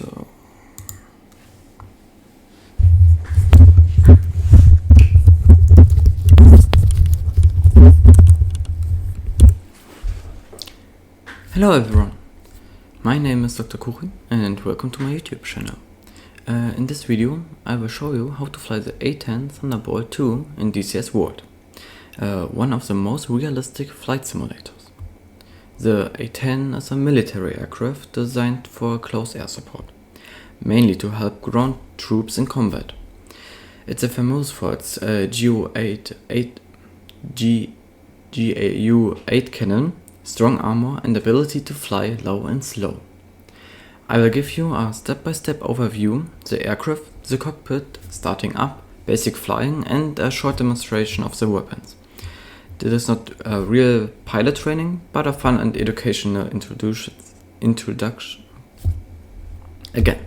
So hello everyone, my name is Dr. Kuchi and welcome to my YouTube channel. In this video I will show you how to fly the A-10 Thunderbolt 2 in DCS World, one of the most realistic flight simulators. The A-10 is a military aircraft designed for close air support, mainly to help ground troops in combat. It's famous for its GAU-8 cannon, strong armor and ability to fly low and slow. I will give you a step-by-step overview, the aircraft, the cockpit, starting up, basic flying and a short demonstration of the weapons. This is not a real pilot training, but a fun and educational introduction. Again,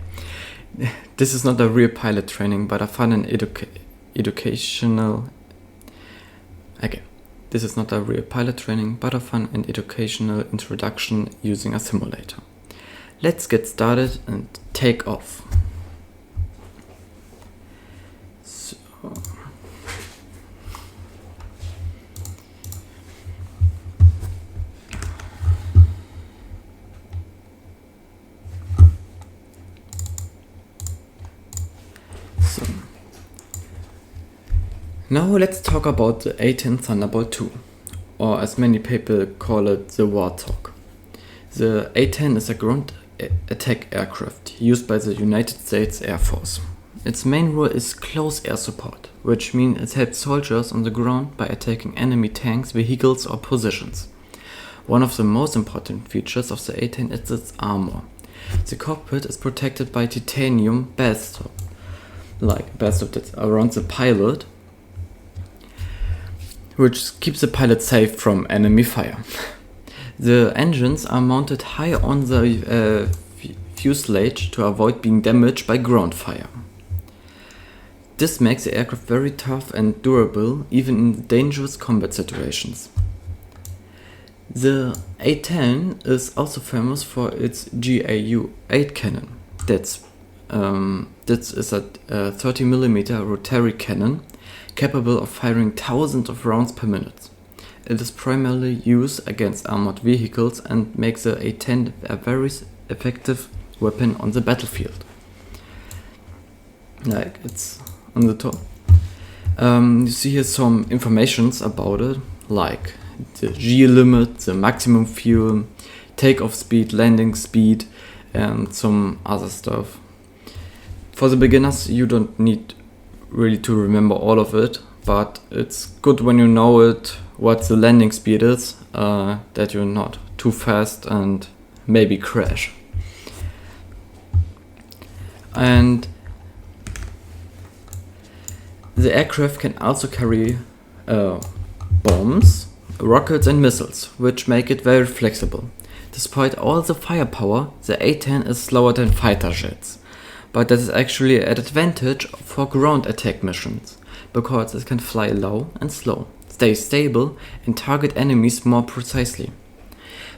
this is not a real pilot training, but a fun and educational. Again, this is not a real pilot training, but a fun and educational introduction using a simulator. Let's get started and take off. Now let's talk about the A-10 Thunderbolt 2, or as many people call it, the Warthog. The A-10 is a ground attack aircraft used by the United States Air Force. Its main role is close air support, which means it helps soldiers on the ground by attacking enemy tanks, vehicles or positions. One of the most important features of the A-10 is its armor. The cockpit is protected by titanium belstop, that's around the pilot, which keeps the pilot safe from enemy fire. The engines are mounted high on the fuselage to avoid being damaged by ground fire. This makes the aircraft very tough and durable, even in dangerous combat situations. The A-10 is also famous for its GAU-8 cannon. This is a 30mm rotary cannon capable of firing thousands of rounds per minute. It is primarily used against armored vehicles and makes the A-10 a very effective weapon on the battlefield. Like it's on the top. You see here some informations about it, like the G limit, the maximum fuel, takeoff speed, landing speed, and some other stuff. For the beginners, you don't need really to remember all of it, but it's good when you know it, what the landing speed is, that you're not too fast and maybe crash. And the aircraft can also carry bombs, rockets and missiles, which make it very flexible. Despite all the firepower, the A-10 is slower than fighter jets. But that is actually an advantage for ground attack missions, because it can fly low and slow, stay stable and target enemies more precisely.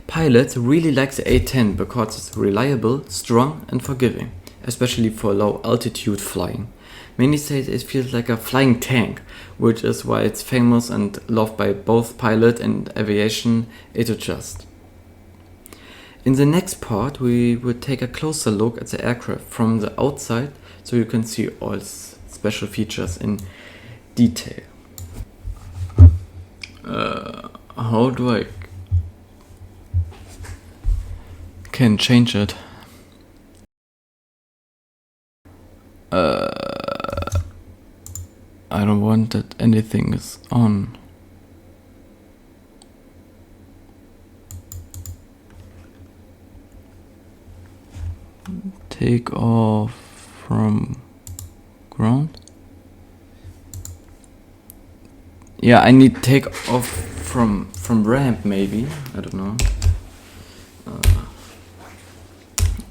Pilots really like the A-10 because it's reliable, strong and forgiving, especially for low altitude flying. Many say it feels like a flying tank, which is why it's famous and loved by both pilot and aviation enthusiasts. In the next part, we will take a closer look at the aircraft from the outside, so you can see all its special features in detail. How do I can change it? I don't want that anything is on. Take off from ground. Yeah, I need take off from ramp maybe. I don't know.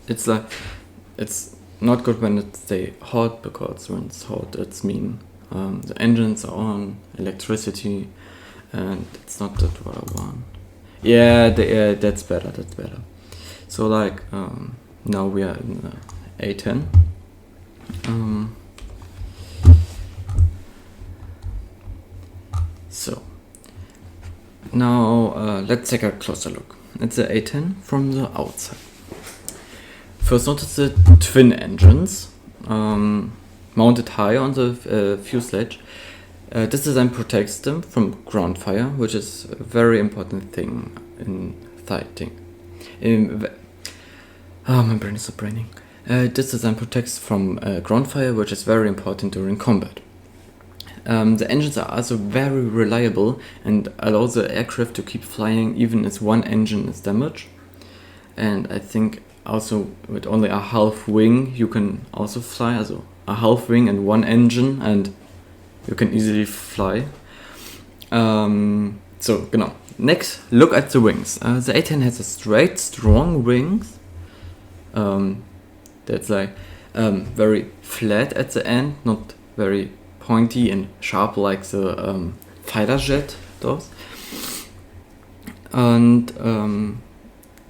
It's like it's not good when it stay hot, because when it's hot it's mean the engines are on, electricity, and it's not that what I want. Yeah, that's better. So like now we are in the A-10. So now let's take a closer look at the A-10 from the outside. First, notice the twin engines mounted high on the fuselage. This design protects them from ground fire, which is a very important thing in fighting. My brain is so braining. This design protects from ground fire, which is very important during combat. The engines are also very reliable and allow the aircraft to keep flying even if one engine is damaged. And I think also with only a half wing you can also fly, also a half wing and one engine, and you can easily fly. So, genau. Next, look at the wings. The A-10 has a straight, strong wings. That's like very flat at the end, not very pointy and sharp like the fighter jet does. And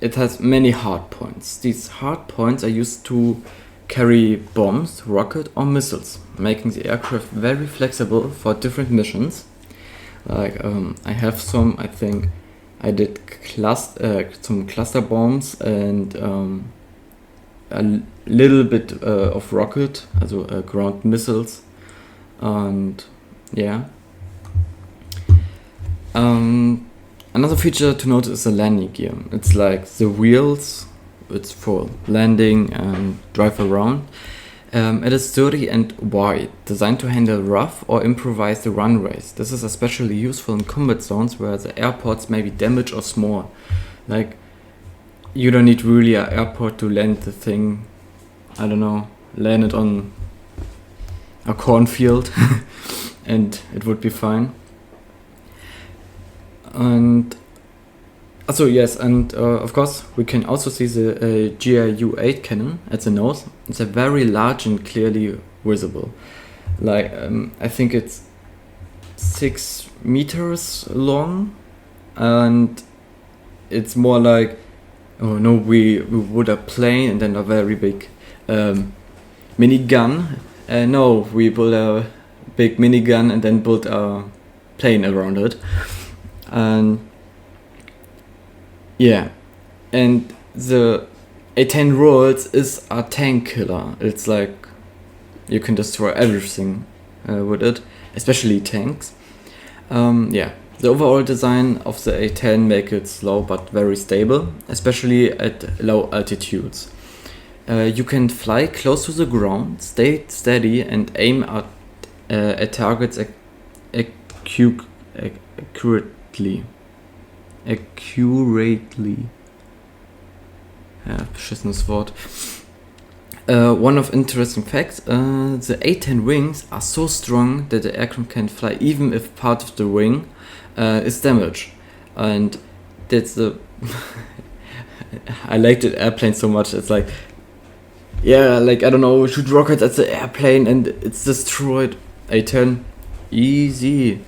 it has many hard points. These hard points are used to carry bombs, rocket or missiles, making the aircraft very flexible for different missions. Like I have some, I think I did some cluster bombs and a little bit of rocket, also ground missiles, and yeah. Another feature to note is the landing gear. It's like the wheels, it's for landing and drive around. It is sturdy and wide, designed to handle rough or improvised runways. This is especially useful in combat zones where the airports may be damaged or small. Like, you don't need really an airport to land the thing, I don't know, land it on a cornfield and it would be fine. And also yes, and of course we can also see the GRU-8 cannon at the nose. It's a very large and clearly visible. Like I think it's 6 meters long, and it's more like, oh no, we would a plane and then a very big minigun. No, we build a big minigun and then build a plane around it. And yeah, and the A-10 Rolls is a tank killer. It's like you can destroy everything with it, especially tanks. Yeah, the overall design of the A-10 make it slow but very stable, especially at low altitudes. You can fly close to the ground, stay steady, and aim at targets accurately. Ja, beschissenes Wort. One of interesting facts, the A-10 wings are so strong that the aircraft can fly even if part of the wing is damaged. And that's the... I like the airplane so much. It's like, yeah, like, I don't know, shoot rockets at the airplane and it's destroyed. A-10, easy.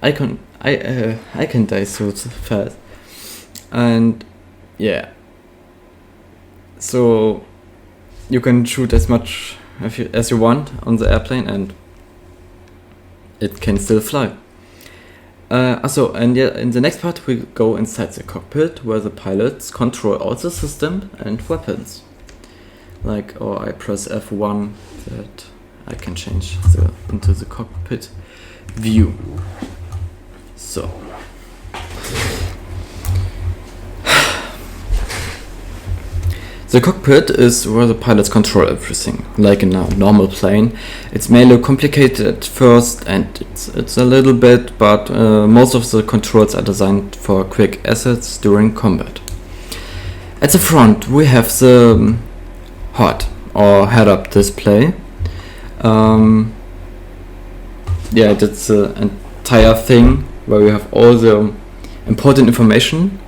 I can die so fast. And yeah, so you can shoot as much as you want on the airplane and it can still fly. And yeah, in the next part we go inside the cockpit where the pilots control all the system and weapons. Like, or I press F1 that I can change into the cockpit view. So the cockpit is where the pilots control everything, like in a normal plane. It may look complicated at first, and it's a little bit, but most of the controls are designed for quick assets during combat. At the front we have the HUD, or head-up display. Yeah, that's the entire thing where we have all the important information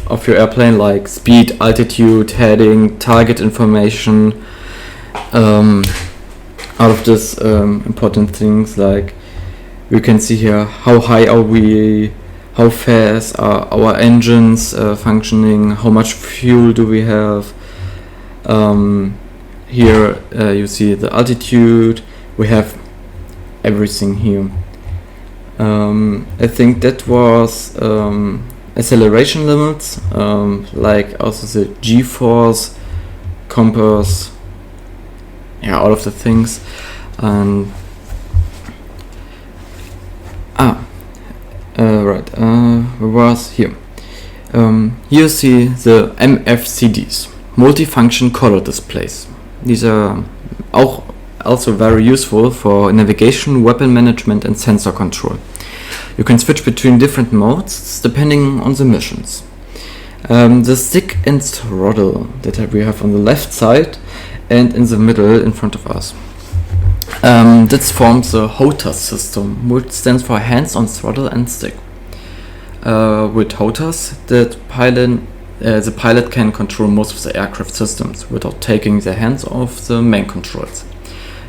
of your airplane, like speed, altitude, heading, target information. Out of this important things, like we can see here how high are we, how fast are our engines functioning, how much fuel do we have. Here you see the altitude, we have everything here. I think that was acceleration limits, like also the G-force, compass, yeah, all of the things. And right, where was here? Here you see the MFCDs, multifunction color displays. These are also very useful for navigation, weapon management and sensor control. You can switch between different modes depending on the missions. The stick and throttle that we have on the left side and in the middle in front of us. This forms the HOTAS system, which stands for hands on throttle and stick. With HOTAS, the pilot can control most of the aircraft systems without taking their hands off the main controls.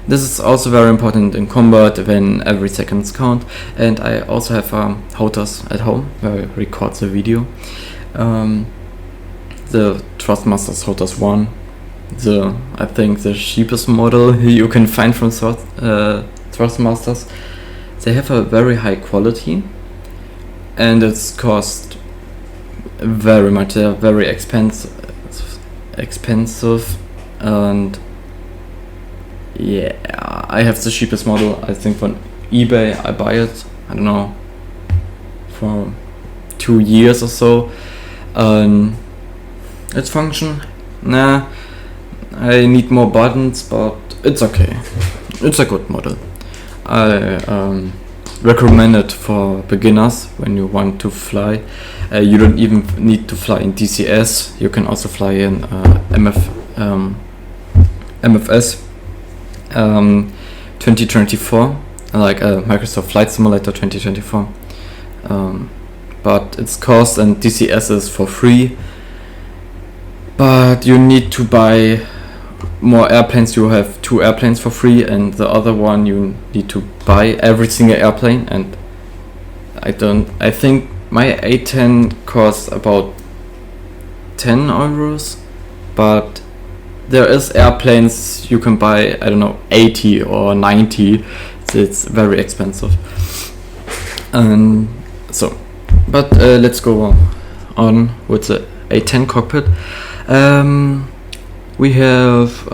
This is also very important in combat when every seconds count, and I also have HOTAS at home where I record the video. The Thrustmasters HOTAS 1, I think the cheapest model you can find from Thrustmasters. They have a very high quality and it's cost very much. They are very expensive and yeah, I have the cheapest model. I think on eBay I buy it, I don't know, for 2 years or so. Its function, nah, I need more buttons, but it's okay. It's a good model. I recommend it for beginners when you want to fly. You don't even need to fly in DCS. You can also fly in MFS 2024, like Microsoft Flight Simulator 2024. But it's cost, and DCS is for free. But you need to buy more airplanes. You have 2 airplanes for free, and the other one you need to buy every single airplane. And I think my A-10 costs about 10 euros, but there is airplanes you can buy, I don't know, 80 or 90. It's very expensive. But let's go on with the A-10 cockpit. We have